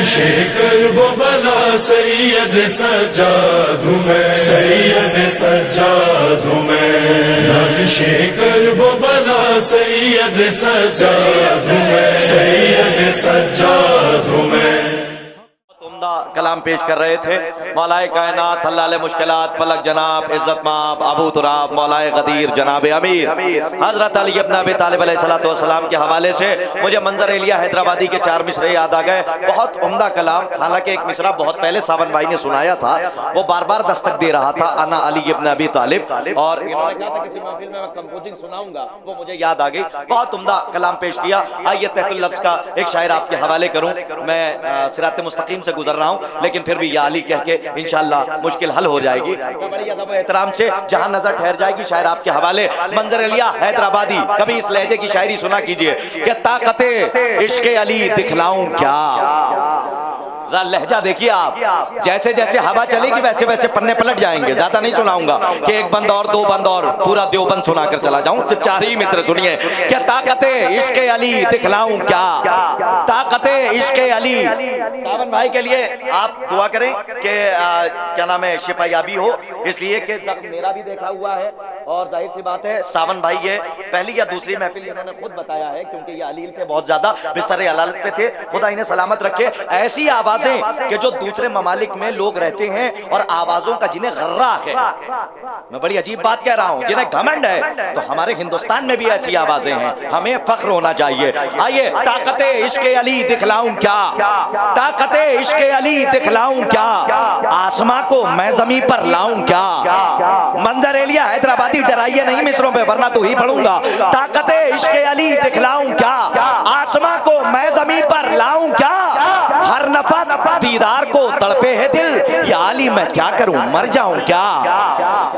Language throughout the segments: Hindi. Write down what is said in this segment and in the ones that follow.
शेखर वो बला सैयद सज्जाद हूँ मैं, सैयद सज्जाद हूँ मैं। नाज शेखर वो बला सैयद सज्जाद हूँ मैं, सैयद सज्जाद हूँ मैं। कलाम पेश कर रहे थे मौलाए कायनात हल्लाले मुश्किलात फलक जनाब इज्जत माब अबू तुराब मौलाए गदीर जनाब अमीर हजरत अली इब्न अबी तालिब अलैहिस्सलातु वस्सलाम के हवाले से मुझे मंजर एलिया हैदराबादी के 4 मिसरे याद आ गए। बहुत उम्दा कलाम, हालांकि एक मिसरा बहुत पहले सावन भाई ने सुनाया था, वो बार बार दस्तक दे रहा था, अना अली इब्न अबी तालिब, और इन्होंने कहा था किसी महफिल में मैं कंपोजिंग सुनाऊंगा, वो मुझे याद आ गई। बहुत उम्दा कलाम पेश किया। आइए तहतुल लफ्ज़ का एक शायर आपके हवाले करूं। मैं सिरात मुस्तकीम से गुजर रहा हूं, लेकिन फिर भी या अली कह के इंशाअल्लाह मुश्किल हल हो जाएगी। तो बड़ी अदब एहतराम से जहां नजर ठहर जाएगी शायर आपके हवाले मंजर एलिया हैदराबादी। कभी इस लहजे की शायरी सुना कीजिए कि ताकते इश्क़े अली दिखलाऊं क्या। लहजा देखिए आप, जैसे जैसे हवा चलेगी वैसे वैसे पन्ने पलट जाएंगे। ज्यादा नहीं सुनाऊंगा कि एक बंद और दो बंद और पूरा देवबंद सुनाकर चला जाऊं, सिर्फ 4 ही मित्र सुनिए। क्या ताकते इश्क़े अली दिखलाऊं क्या, ताकते इश्क़े अली। सावन भाई के लिए आप दुआ करें कि क्या नाम है, शिफायाबी हो, इसलिए कि जख्म मेरा भी देखा हुआ है, और जाहिर सी बात है सावन भाई ये पहली या दूसरी महफिल इन्होंने खुद बताया है, क्योंकि ये अलील थे, बहुत ज्यादा बिस्तर अलालत पे थे। खुदा इन्हें सलामत रखे। ऐसी आवाजें कि जो दूसरे ममालिक में लोग रहते हैं और आवाजों का जिन्हें गर्रा है, मैं बड़ी अजीब बात कह रहा हूं, जिन्हें घमंड है, तो हमारे हिंदुस्तान में भी ऐसी आवाजें हैं, हमें फख्र होना चाहिए। आइए ताकते इश्क़े अली दिखलाऊं क्या, ताकते इश्क़े अली दिखलाऊं क्या, आसमां को मैं ज़मीं पर लाऊं क्या। मंजर एलिया हैदराबादी डराइए नहीं मिसरों पे, वरना तो ही पढ़ूंगा। ताकते इश्क़े अली दिखलाऊं क्या, आसमां को मैं ज़मीं पर लाऊं क्या। हर नफा दीदार को तड़पे है दिल, या अली मैं क्या करूं मर जाऊं क्या।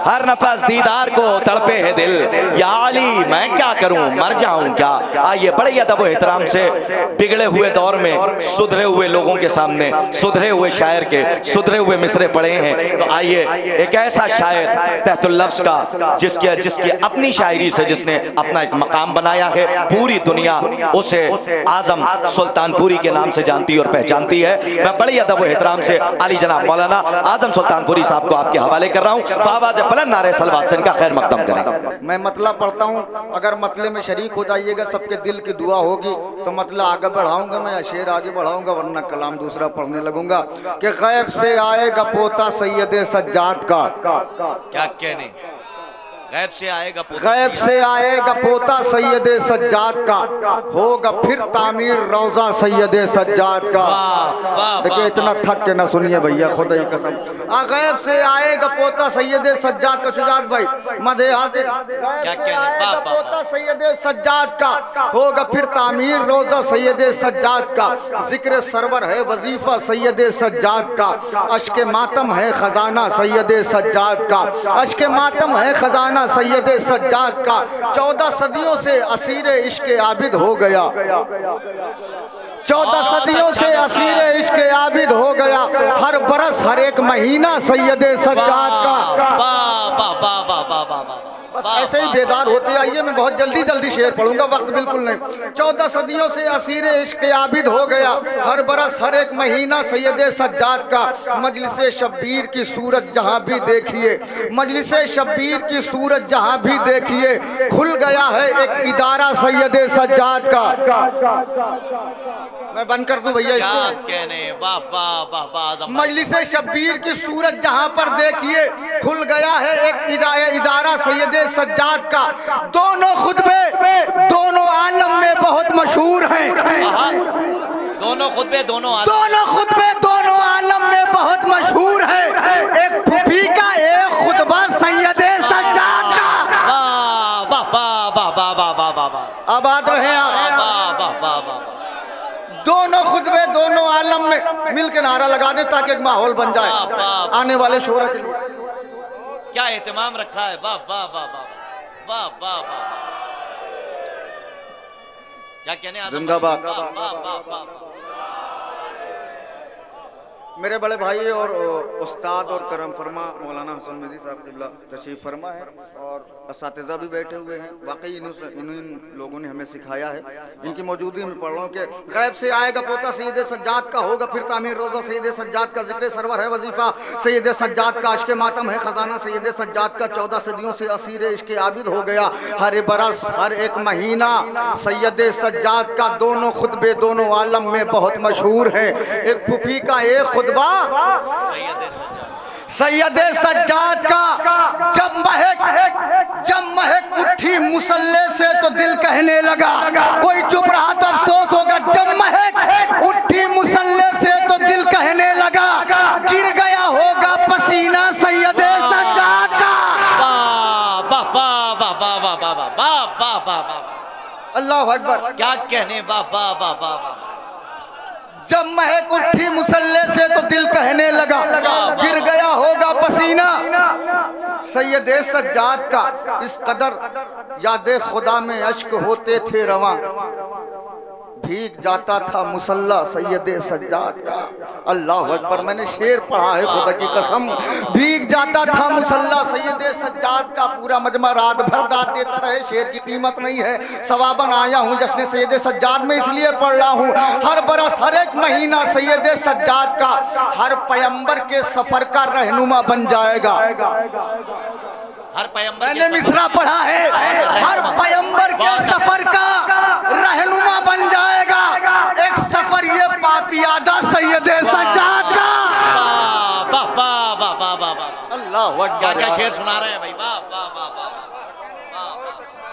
हर नफस दीदार को तड़पे है दिल, या अली मैं क्या करूं मर जाऊं क्या। आइए बड़े अदब व एहतराम से बिगड़े हुए दौर में सुधरे हुए लोगों के सामने सुधरे हुए शायर के सुधरे हुए मिसरे पड़े हैं, तो आइए एक ऐसा शायर तहतुल लफ्ज़ का जिसकी अपनी शायरी से जिसने अपना एक मकाम बनाया है, पूरी दुनिया उसे आजम सुल्तानपुरी के नाम से जानती और पहचानती है। मैं बड़ी अदब व एहतराम से अली जनाब मौलाना आजम सुल्तानपुरी साहब को आपके हवाले कर रहा हूँ। बावाज़ बुलंद नारे सलवात से इनका खैर मकदम करें। मैं मतला पढ़ता हूँ, अगर मतले में शरीक हो जाइएगा, सबके दिल की दुआ होगी तो मतला आगे बढ़ाऊंगा मैं, या शेर आगे बढ़ाऊंगा, वरना कलाम दूसरा पढ़ने लगूंगा। कि गैब से आएगा पोता सैयद सज्जाद का, क्या कहने, गैब से आएगा गैब से आएगा पोता सैयद सज्जाद का, होगा फिर तामीर रोजा सैयद सज्जाद का। देखिए इतना थक के ना सुनिए भैया, खुदा ही कसम। गैब से आएगा पोता सैयद सज्जाद का, शुजात भाई मदे हाजिर। गैब से आएगा पोता सैयद सज्जाद का, होगा फिर तामीर रोजा सैयद सज्जाद का। जिक्र सरवर है वजीफा सैयद सज्जाद का, अश्क मातम है खजाना सैयद सज्जाद का, अश्क मातम है खजाना सैयद सज्जाद का। 14 सदियों से असीर इश्क आबिद हो गया, 14 सदियों से असीर इश्क आबिद हो गया। हर बरस हर एक महीना सैयद सज्जाद का। बस ऐसे ही बेदार होते आइए, मैं बहुत जल्दी शेर पढ़ूंगा, वक्त बिल्कुल नहीं। 14 सदियों से असीर इश्क आबिद हो गया, हर बरस हर एक महीना सैयद सज्जाद का। मजलिस शब्बीर की सूरत जहाँ भी देखिए, मजलिस शब्बीर की सूरत जहाँ भी देखिए, खुल गया है एक इदारा सैयद सज्जाद का। मैं बंद कर दूं भैया इसको। मजलिस शब्बीर की सूरत जहाँ पर देखिए, खुल गया है एक इदारा सैयद सज्जाद का। दोनों खुतबे दोनों आलम में बहुत मशहूर हैं, दोनों खुतबे दोनों आलम में बहुत मशहूर है। एक फूफी का एक खुतबा सैयद सज्जाद का। आबाद रहे आप। दोनों खुतबे दोनों आलम में मिल के नारा लगा दे ताकि एक माहौल बन जाए आने वाले शोरा के लिए। क्या एहतमाम रखा है, वाह वाह वाह वाह वाह वाह वाह। क्या कहने, जिंदाबाद। मेरे बड़े भाई और उस्ताद और करम फरमा मौलाना हसन मेदी साहब क़िबला तशरीफ़ फरमा है और असातिज़ा भी बैठे हुए हैं। वाकई इन लोगों ने हमें सिखाया है। इनकी मौजूदगी में पढ़ रहा हूँ कि गैब से आएगा पोता सैयद सज्जाद का, होगा फिर तामीर रोज़ा सैयद सज्जाद का, ज़िक्र सरवर है वजीफ़ा सैयद सज्जाद का, इश्क़ मातम है ख़जाना सैयद सज्जाद का, 14 सदियों से असीर इश्क़ आबिद हो गया हर बरस हर एक महीना सैयद सज्जाद का। दोनों खुतबे दोनों आलम में बहुत मशहूर है। एक फूफी का एक खुतबा सैयद सज्जाद का, जब महक उठी मुसल्ले से तो दिल कहने लगा, कोई चुप रहा तो अफसोस होगा। जब महक उठी मुसल्ले से तो दिल कहने लगा, गिर गया होगा पसीना सैयद सज्जाद का। अल्लाह अकबर, क्या कहने बाबा। जब महक उठी मुसल्ले से तो दिल कहने लगा, गिर गया होगा पसीना सैयद सज्जाद का। इस कदर याद खुदा में अश्क होते थे रवां, भीग जाता था मुसल्ला सैयद सज्जाद का। अल्लाह अकबर, मैंने शेर पढ़ा है खुदा की कसम। भीग जाता था मुसल्ला सैयद सज्जाद का। पूरा मजमा रात भर दाद देता रहे, शेर की कीमत नहीं है। सवाबन आया हूँ जश्न सैयद सज्जाद में इसलिए पढ़ रहा हूँ। हर बरस हर एक महीना सैयद सज्जाद का हर पैगंबर के सफर का रहनुमा बन जाएगा। हर पैगंबर मैंने मिसरा पढ़ा है, हर पैगंबर के सफर का रहनुमा बन जाएगा। एक सफर ये पापियादा सैयद सज्जाद का। अल्लाह क्या क्या शेर सुना रहे हैं भाई।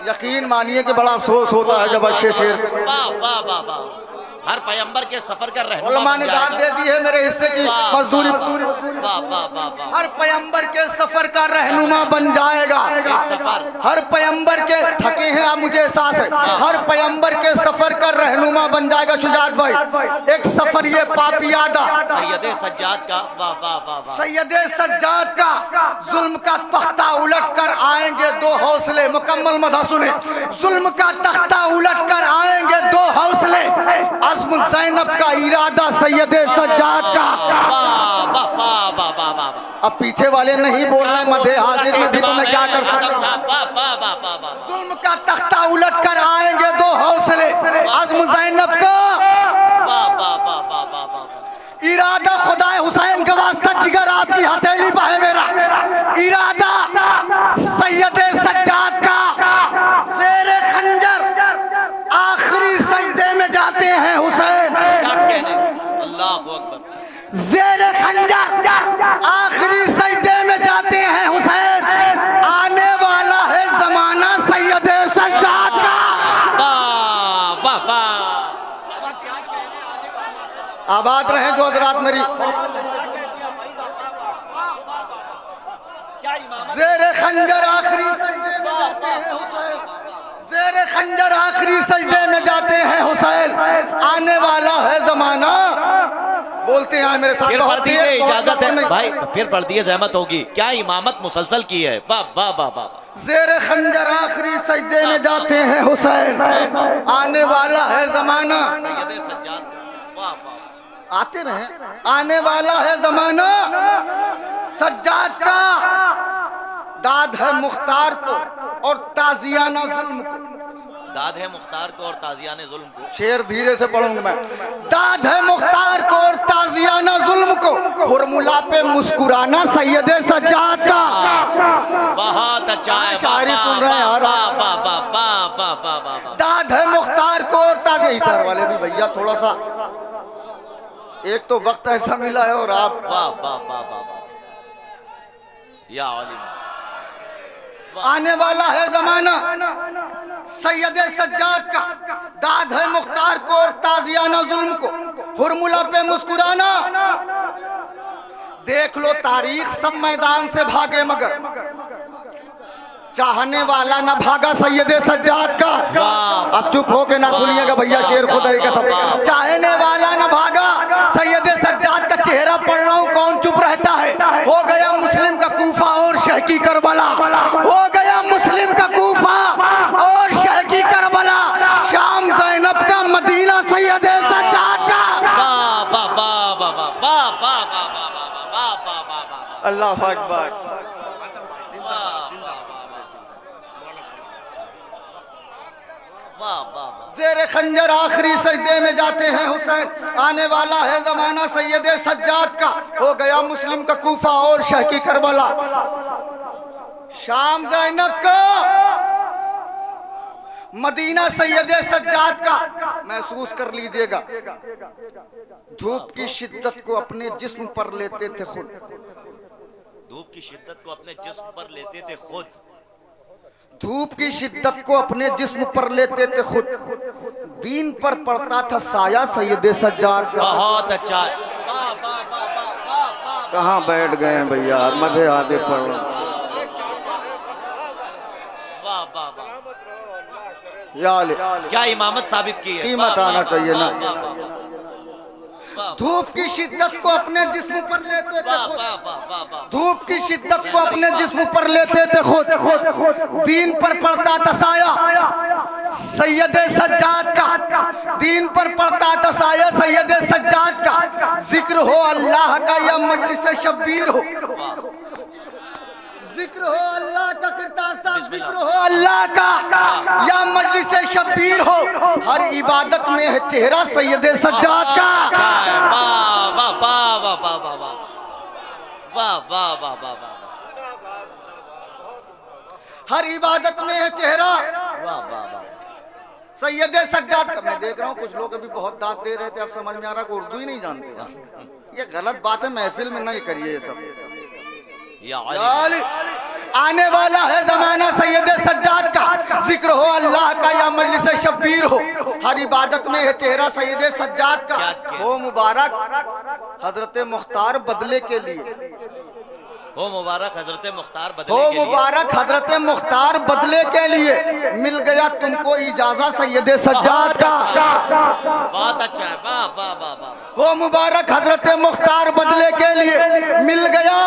यकीन मानिए कि बड़ा अफसोस होता है जब अच्छे शेर हर पैगंबर के सफर कर रहे उलमा ने दाद दे दी है मेरे हिस्से की मजदूरी। हर पैगंबर के सफर का रहनुमा बन जाएगा। हर पैगंबर के थके हैं आप, मुझे एहसास है। हर पैगंबर के सफर का रहनुमा बन जाएगा। शुजात भाई, एक सफर ये पापियादा सैयद सज्जाद का। सैयद सज्जाद का जुल्म का तख्ता उलट कर आएंगे दो हौसले। मुकम्मल मदा सुने, जुल्म का तख्ता उलट कर आएंगे दो हौसले। अज़्म ज़ैनब का इरादा सैयद सज्जाद का। अब पीछे वाले नहीं बोल रहे, मध्य हाजिर में भी तो मैं क्या कर सकता। जुल्म का तख्ता उलट कर आएंगे दो हौसले। अज़्म ज़ैनब का इरादा खुदाए हुसैन का वास्ता, जिगर आपकी हथेली पर है मेरा इरादा। सैयद सज्जाद का ज़ेरे खंजर आखिरी सजदे में जाते हैं हुसैन। अल्लाहु अकबर। ज़ेरे खंजर आखिरी सजदे में जाते हैं हुसैन। आने वाला है जमाना सैयद सज्जाद का। आबाद रहे जो हजरात मेरी। ज़ेरे खंजर आखिरी सजदे में जाते हैं हुसैन। ज़ेरे खंजर आखिरी सजदे में जाते हैं हुसैन। आने वाला है जमाना। बोलते हैं मेरे साथ, इजाजत है भाई, फिर पढ़ दिए जहमत होगी। क्या इमामत मुसलसल की है। ज़ेरे खंजर आखिरी सजदे में जाते हैं हुसैन। आने वाला है जमाना। आते रहे, आने वाला है जमाना सज्जाद का। दाद है मुख्तार को और ताजियाना जुल्म को। दाद है मुख्तार को और ताजियाना जुल्म को। शेर धीरे से पढ़ूंगा मैं। दाद है मुख्तार को और ताजियाना जुल्म को, हुरमुला पे मुस्कुराना सैयद सज्जाद का। बहुत अच्छा है, शायरी सुन रहे हैं यार। दाद है मुख्तार को और ताजिया। इधर वाले भी भैया थोड़ा सा, एक तो वक्त ऐसा मिला है और आप या आलिम। आने वाला है जमाना सैयद सज्जाद का। दाद है मुख्तार को और ताजियाना जुल्म को, हुरमुला पे मुस्कुराना। देख लो तारीख, सब मैदान से भागे मगर चाहने वाला ना भागा सैयद सज्जाद का। अब चुप हो के ना सुनिएगा भैया, शेर खुदा का सब। चाहने वाला ना भागा सैयद सज्जाद का। चेहरा पढ़ रहा हूँ, कौन चुप रहता है। हो गया मुस्लिम का कूफा और शह की करबला। हो गया मुस्लिम का कूफा और शह की करबला। शाम ज़ैनब का मदीना सैयद सज्जाद का। वाह वाह वाह वाह वाह वाह वाह वाह, अल्लाह अकबर। वाह वाह वाह। ज़ेरे खंजर आखिरी सजदे में जाते हैं हुसैन। आने वाला है जमाना सैयद सज्जाद का। हो गया मुस्लिम का कूफा और शह की करबला। शाम ज़ैनब का, मदीना सैयद सज्जाद का। महसूस कर लीजिएगा, धूप की शिद्दत को अपने जिस्म पर लेते थे खुद। धूप की शिद्दत को अपने जिस्म पर लेते थे खुद। धूप की शिद्दत को अपने जिस्म पर लेते थे खुद। दीन पर पड़ता था साया सैयद सज्जाद का। बहुत अच्छा है। वाह वाह वाह वाह वाह। कहाँ बैठ गए हैं भैया, मधे आधे पढ़ रहे हैं। वाह वाह वाह। या ले, क्या इमामत साबित की है। कीमत आना चाहिए ना। वाह, वाह, वाह, वाह, धूप की शिद्दत को अपने जिस्म पर लेते थे वाह, खुद। वाह, वाह, वाह, वाह। धूप की शिद्दत को अपने जिस्म पर लेते थे खुद। दीन पर पड़ता था साया सैयद सज्जाद का। दीन पर पड़ता था साया सैयद सज्जाद का। जिक्र हो अल्लाह का या मजलिस शब्बीर हो, जिक्र हो अल्लाह का करता साथ, जिक्र हो अल्लाह का या मजलिस शब्बीर हो। हर इबादत में है चेहरा सैयद सज्जाद का। वाह वाह वाह वाह वाह वाह वाह वाह वाह वाह वाह वाह। हर इबादत में है चेहरा वाह वाह वाह। सैयद सज्जाद का। मैं देख रहा हूँ कुछ लोग अभी बहुत दांत दे रहे थे, अब समझ में आ रहा कि उर्दू ही नहीं जानते। ये गलत बात है, महफिल में नहीं करिए ये सब। या याली, आने वाला है जमाना सैयद सज्जाद का। जिक्र हो अल्लाह का या मजलिस शब्बीर हो। हर इबादत में है चेहरा सैयद सज्जाद का। हो मुबारक हजरत मुख्तार बदले के लिए, हो मुबारक हजरत मुख्तार बदले हो के लिए। मुबारक हजरत मुख्तार बदले के लिए। मिल गया तुमको इजाजत सैयद सज्जाद का। बहुत अच्छा है। वाह वाह वाह वाह। हो मुबारक हजरत मुख्तार बदले के लिए। मिल गया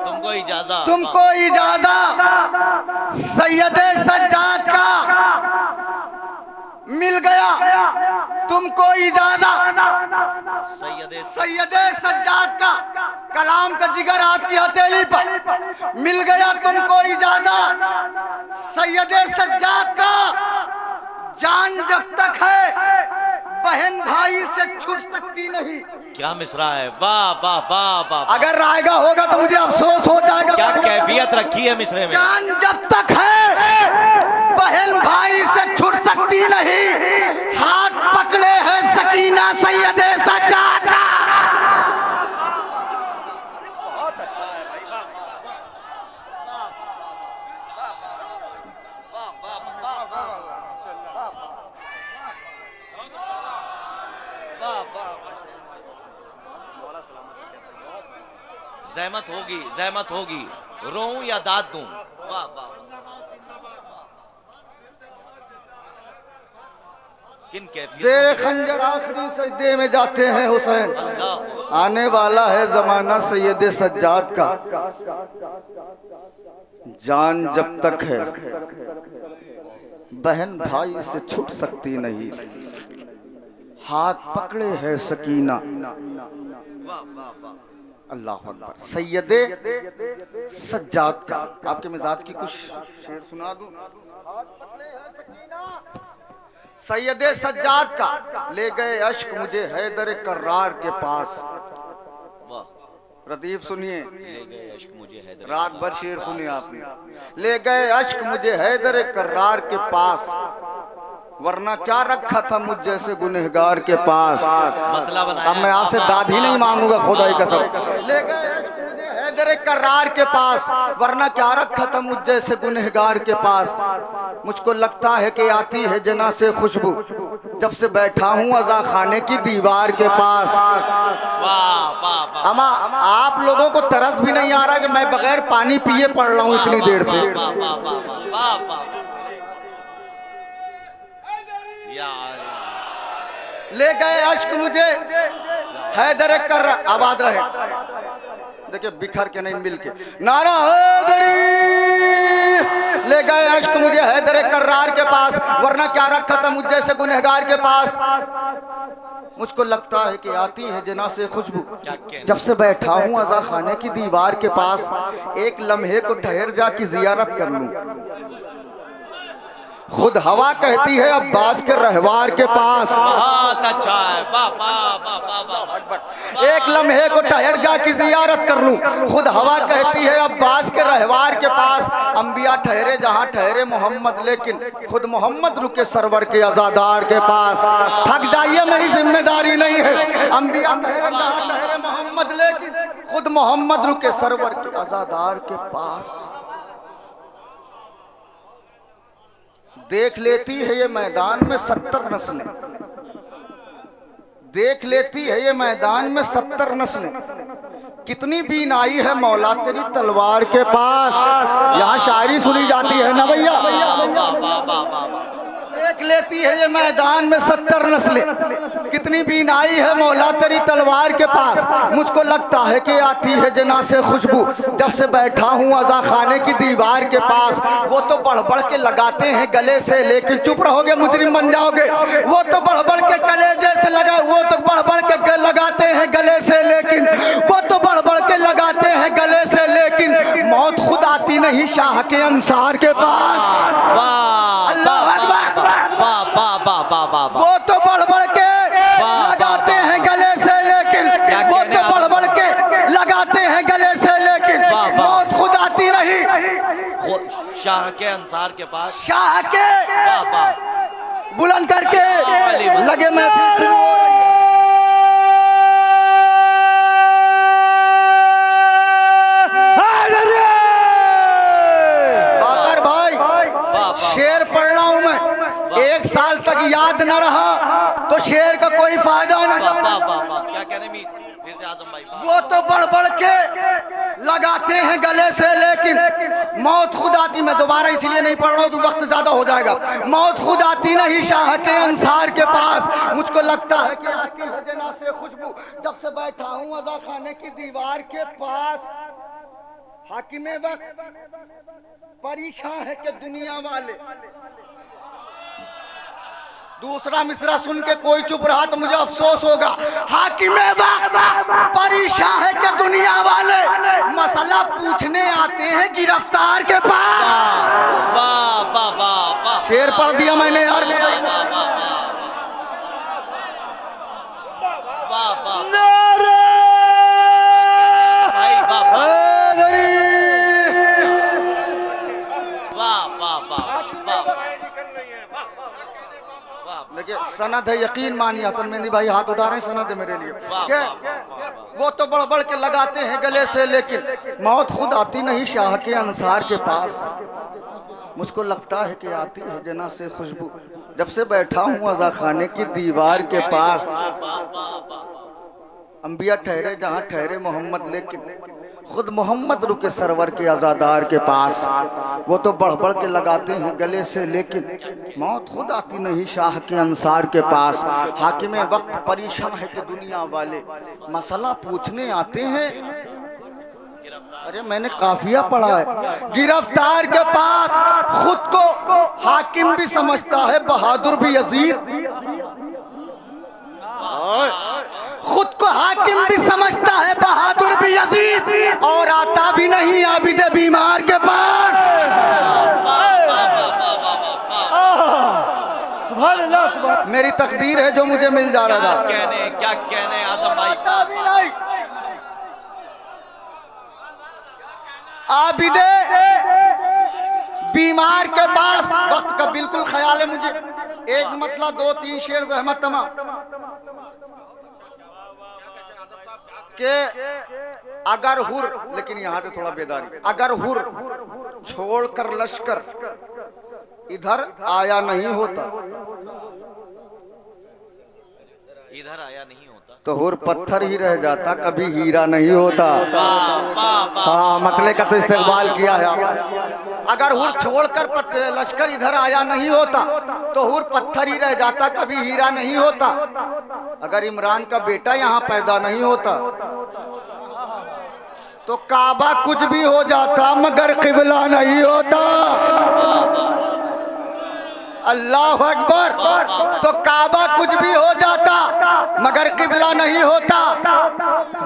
तुमको इजाजत, तुमको इजाजत सैयद सज्जाद का। मिल गया तुमको इजाजत सैयद सज्जाद का। कलाम का जिगर आपकी हथेली पर। मिल गया तुमको इजाजत सैयद सज्जाद का। जान जब तक है बहन भाई से छूट सकती नहीं। क्या मिसरा है। वाह वाह वाह वाह। अगर रायगा होगा तो मुझे अफसोस हो जाएगा। क्या कैफियत रखी है मिसरे में। जान जब तक है बहन भाई से छूट सकती नहीं। हाथ पकड़े है सकीना सैयद सज्जाद का। बहुत अच्छा है भाई। जहमत होगी, जहमत होगी। रोऊं या दाद दूं। वाह वाह। किन ज़ेरे खंजर आखिरी सजदे में जाते हैं हुसैन। आने वाला है जमाना सैयद सज्जाद का। जान जब तक है बहन भाई से छूट सकती नहीं। हाथ पकड़े है सकीना। अल्लाह अकबर। सैयद सज्जाद का। आपके मिजाज की कुछ शेर सुना दूं। सैयद सज्जाद का। ले गए अश्क मुझे हैदर कर्रार के पास। प्रदीप सुनिए, ले गए अश्क मुझे हैदर। रात भर शेर सुनिए आपने। ले गए अश्क मुझे हैदर कर्रार के पास। वरना क्या रखा था मुझ जैसे गुनहगार के पास। मतलब अब मैं आपसे दाद ही नहीं मांगूंगा खुदा की कसम। ले गए अश्क मुझे हैदर कर्रार के पास। वरना क्या रखा था मुझ जैसे गुनहगार के पास। मुझको लगता है कि आती है जना से खुशबू जब से बैठा हूँ अज़ा खाने की दीवार के पास। वाह वाह वाह। अमा आप लोगों को तरस भी नहीं आ रहा कि मैं बगैर पानी पिए पढ़ रहा हूँ इतनी देर से। वाह वाह वाह वाह वाह। ले गए अश्क मुझे हैदर कर आबाद रहे। देखिए बिखर के नहीं मिल के नारा हैदरी। ले गए अश्क मुझे हैदर कर्रार के पास। वरना क्या रखा था मुझ जैसे गुनहगार के पास। मुझको लगता है कि आती है जना से खुशबू। क्या कहने? जब से बैठा हूँ अज़ा खाने की दीवार के पास, एक लम्हे को ठहर जा की जियारत कर लूं। खुद हवा कहती है अब्बास के रहवार के पास, बहुत अच्छा है, वाह वाह वाह वाह वाह। एक लम्हे को ठहर जा की जियारत कर लूं। खुद हवा कहती है अब्बास के रहवार के पास, अंबिया ठहरे जहां ठहरे मोहम्मद, लेकिन खुद मोहम्मद रुके सरवर के अज़ादार के पास। थक जाइए मेरी जिम्मेदारी नहीं है, अंबिया ठहरे जहां ठहरे मोहम्मद, लेकिन खुद मोहम्मद रुके सरवर के अज़ादार के पास। देख लेती है ये मैदान में 70 नस्लें, देख लेती है ये मैदान में 70 नस्लें, कितनी बीनाई है मौला तेरी तलवार के पास। यहाँ शायरी सुनी जाती है ना भैया। देख लेती है ये मैदान में 70 नस्लें, कितनी बीनाई है मौला तेरी तलवार के पास। मुझको लगता है कि आती है जना से खुशबू, जब से बैठा हूँ अज़ा खाने की दीवार के पास। वो तो बढ़ बढ़ के लगाते हैं गले से, लेकिन चुप रहोगे मुजरिम बन जाओगे। वो तो बढ़ बढ़ के कलेजे से लगा, वो तो बढ़ बढ़ के लगाते हैं गले से, लेकिन वो तो बढ़ बढ़ के लगाते हैं गले से, लेकिन मौत खुद आती नहीं शाह के अंसार के पास। अल्लाह अकबर। वो तो बढ़ बढ़ के लगाते हैं गले से, लेकिन वो तो बढ़ बढ़ के लगाते हैं गले से, लेकिन मौत खुद आती नहीं शाह के अंसार के पास। शाह के बुलंद करके लगे महफिल शुरू हो रही है। बाकर भाई शेर पढ़ रहा हूं मैं, एक साल तक याद न रहा तो शेर का कोई फायदा नहीं। क्या कहने में फिर से आजम भाई। वो तो बढ़ बढ़ के लगाते हैं गले से, लेकिन मौत खुद आती। मैं दोबारा इसलिए नहीं पढ़ रहा हूँ कि वक्त ज्यादा हो जाएगा। मौत खुद आती नहीं शाह के अंसार के पास। मुझको लगता है कि आती है जना से खुशबू, जब से बैठा हूँ अज़ा खाने की दीवार के पास। हाकिमे वक्त परेशान है कि दुनिया वाले। दूसरा मिसरा सुन के कोई चुप रहा तो मुझे अफसोस होगा। हाकिमे वक्त परेशान है कि दुनिया वाले मसला पूछने आते हैं गिरफ्तार के पास। शेर पढ़ दिया मैंने यार। देखिए सनद है, यकीन मानिए हसन मेहंदी भाई हाथ उठा रहे हैं, सनद है मेरे लिए। क्या वो तो बढ़ बढ़ के लगाते हैं गले से, लेकिन मौत खुद आती नहीं शाह के अंसार के पास। मुझको लगता है कि आती है जना से खुशबू, जब से बैठा हूँ अज़ा खाने की दीवार के पास। अंबिया ठहरे जहाँ ठहरे मोहम्मद, लेकिन खुद मोहम्मद रुके सरवर के अज़ादार के पास। वो तो बढ़ बढ़ के लगाते हैं गले से, लेकिन मौत खुद आती नहीं शाह के अंसार के पास। हाकिमे वक्त परेशान है कि दुनिया वाले मसला पूछने आते हैं। अरे मैंने काफिया पढ़ा है। गिरफ्तार के पास खुद को हाकिम भी समझता है, बहादुर भी यजीद। खुद को हाकिम भी समझता है, बहादुर भी यजीद, और आता भी नहीं आबिद बीमार के पास। मेरी तकदीर है जो मुझे मिल जा रहा था। क्या कहने आजम भाई। आता भी नहीं आबिदे बीमार के पास। वक्त का बिल्कुल ख्याल है मुझे। एक मतलब 2-3 शेर रहमत तमाम के अगर हुर, लेकिन यहां से थोड़ा बेदारी, अगर हुर छोड़कर लश्कर इधर आया नहीं होता, इधर आया नहीं होता तो हुर पत्थर ही रह जाता, कभी हीरा नहीं होता। हाँ मतले का तो इस्तेमाल किया है। अगर हुर छोड़कर लश्कर इधर आया नहीं होता तो हुर पत्थर ही रह जाता, कभी हीरा नहीं होता। अगर इमरान का बेटा यहाँ पैदा नहीं होता तो काबा कुछ भी हो जाता, मगर किबला नहीं होता। अल्लाह अकबर। तो काबा कुछ भी हो जाता मगर किबला नहीं होता।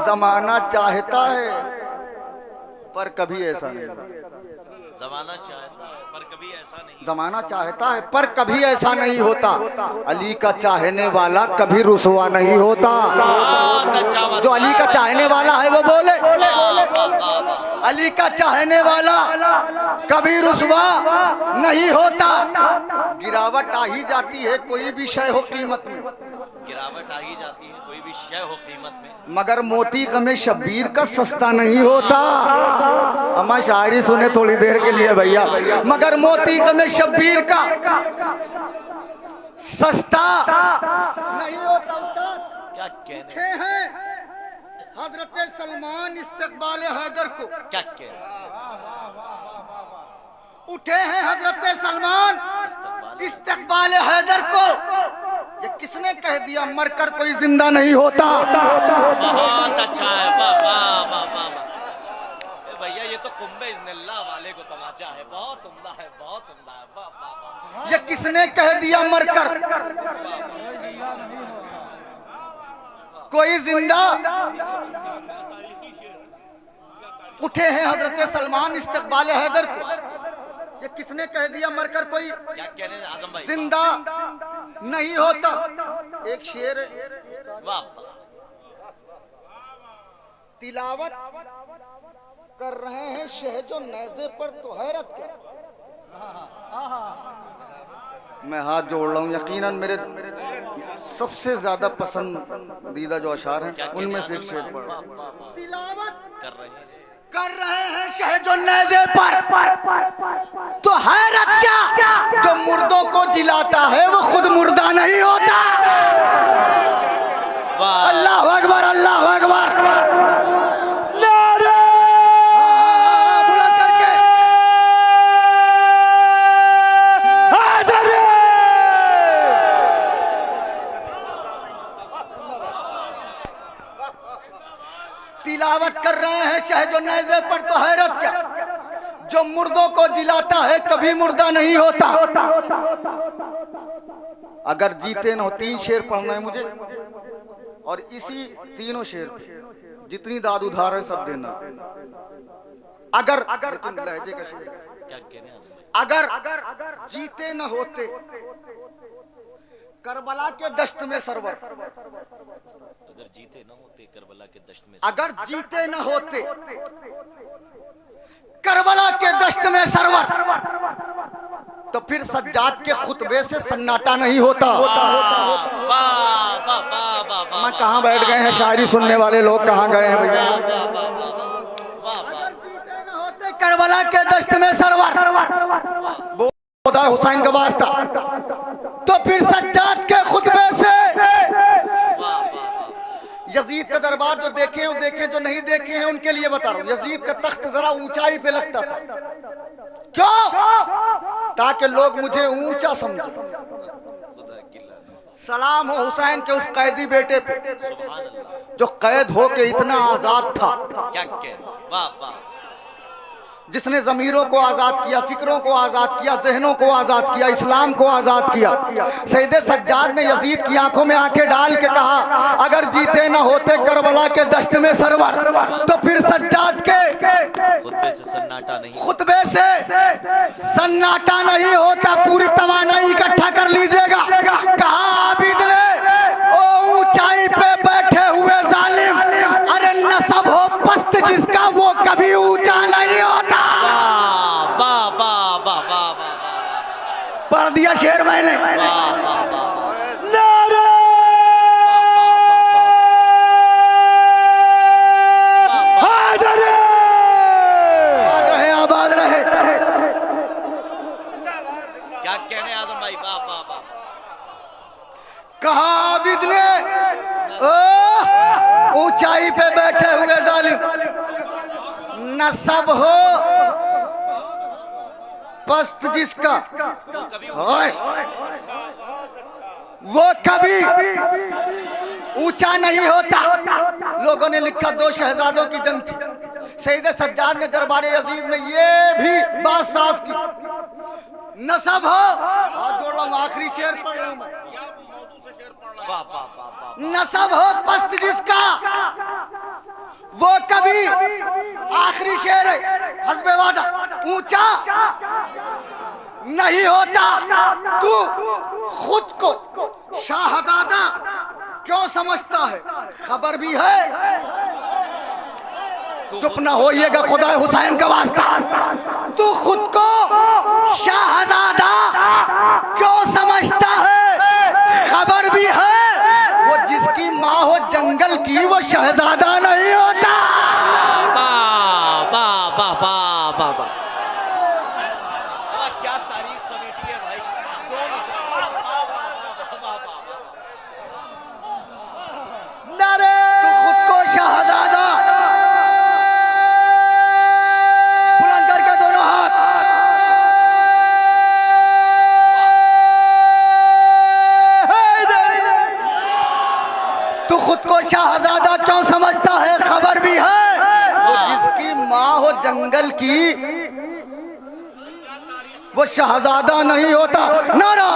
जमाना चाहता है पर कभी ऐसा नहीं होता। जमाना चाहता है पर कभी ऐसा नहीं। जमाना चाहता है पर कभी ऐसा नहीं होता। अली का चाहने वाला कभी रुसवा नहीं होता। जो अली का चाहने वाला है वो बोले। अली का चाहने वाला कभी रुसवा नहीं होता। गिरावट आ ही जाती है कोई भी शय हो कीमत में। गिरावट आ ही जाती है कोई भी शय हो कीमत में, मगर मोती गमे शब्बीर का सस्ता नहीं होता। अम्मा शायरी सुने थोड़ी देर के लिए भैया। मगर मोती गमे शब्बीर का सस्ता नहीं होता। उस्ताद क्या कहने उठे हैं हजरत सलमान इस्तकबाल हैदर को। क्या कहने उठे हैं हजरत सलमान इस्तकबाल हैदर को। ये किसने कह दिया मरकर कोई जिंदा नहीं होता। बहुत अच्छा है, वाह वाह वाह वाह वाह। भैया ये तो कुंभे इज़्निल्लाह वाले को तमाचा है, बहुत उम्दा है, बहुत उम्दा है, वाह वाह वाह। ये किसने कह दिया मरकर कोई जिंदा। उठे हैं हजरत सलमान इस्तकबाल हैदर को। ये किसने कह दिया मरकर कोई क्या कहने आजम भाई, जिंदा नहीं होता। एक शेर वाह। तिलावत कर रहे हैं शहजो नेज़े पर तो हैरत क्या। मैं हाथ जोड़ रहा हूँ। यकीनन मेरे सबसे ज्यादा पसंदीदा जो अशार हैं उनमें से एक शेर पढ़। तिलावत कर रहे हैं शहजो नेज़े पर तो हैरत क्या। जो मुर्दों को जिलाता है वो खुद मुर्दा नहीं होता। अल्लाह अकबर, अल्लाह अकबर। बुलंद करके तिलावत कर रहे हैं शहजो नेज़े पर तो हैरत क्या। जो मुर्दों को जिलाता है कभी मुर्दा नहीं होता। अगर जीते न हो, 3 शेर पढ़ना है मुझे और इसी तीनों शेर पे जितनी दाद उधार है सब देना। अगर लेकिन लहजे का शेर क्या कहने आजम भाई, अगर जीते न होते करबला के दश्त में सरवर। अगर जीते न होते करबला के दश्त में, अगर जीते न होते करबला के दश्त में सरवर तो फिर सज्जाद के खुतबे से सन्नाटा नहीं होता। मैं कहाँ बैठ गए हैं शायरी सुनने वाले लोग, कहाँ गए हैं भैया। अगर जीते न होते करबला के दश्त में सरवर बोदा हुसैन का वास्ता तो फिर सज्जाद के खुतबे से। यजीद का दरबार जो देखे हैं देखे, जो नहीं देखे हैं उनके लिए बता रहा हूँ। यजीद का तख्त जरा ऊंचाई पे लगता था। क्यों? ताकि लोग मुझे ऊंचा समझे। सलाम हो हुसैन के उस कैदी बेटे पे जो कैद हो के इतना आजाद था। क्या कहने, वाह वाह। जिसने ज़मीरों को आज़ाद किया, फिक्रों को आज़ाद किया, जहनों को आज़ाद किया, इस्लाम को आज़ाद किया। सैयद सज्जाद ने यजीद की आंखों में आंखें डाल के कहा अगर जीते न होते करबला के दश्त में सरवर तो फिर सज्जाद के खुतबे से सन्नाटा नहीं, खुतबे से सन्नाटा नहीं होता। पूरी तवानाई इकट्ठा कर लीजिएगा। कहा आबिद ने ओ ऊंचाई पे बैठे हुए जालिम, अरे नसब हो पस्त जिसका वो कभी ऊंचा नहीं होता। पढ़ दिया शेर मैंने। आबाद रहे, आबाद रहे। क्या कहने आजम भाई, वाह वाह वाह। कहा आबिद ने ऊंचाई पे बैठे हुए जालिम, नसब हो पस्त जिसका वो कभी ऊंचा नहीं होता। लोगों ने लिखा 2 शहजादों की जंग थी। सैयद सज्जाद ने दरबार अजीज में ये भी बात साफ की, नसब हो, और जोड़ रहा हूं, आखिरी शेर पढ़ रहा हूं मैं, नसब हो पस्त जिसका वो कभी, आखिरी शेर है हस्बे वादा, ऊंचा नहीं होता। तू खुद को शाहजादा क्यों समझता है, खबर भी है। चुप ना होइएगा खुदा हुसैन का वास्ता। तू खुद को शाहजादा क्यों समझता है, खबर भी है। वो जिसकी माँ हो जंगल की वो शहजादा नहीं होता। क्या तारीख समेटी है भाई। तू खुद को शहजादा, बुलंद करके दोनों हाथ, तू खुद को शाहजादा क्यों समझता है, खबर भी है। वो जिसकी माँ हो जंगल की वो शहजादा नहीं होता। नारा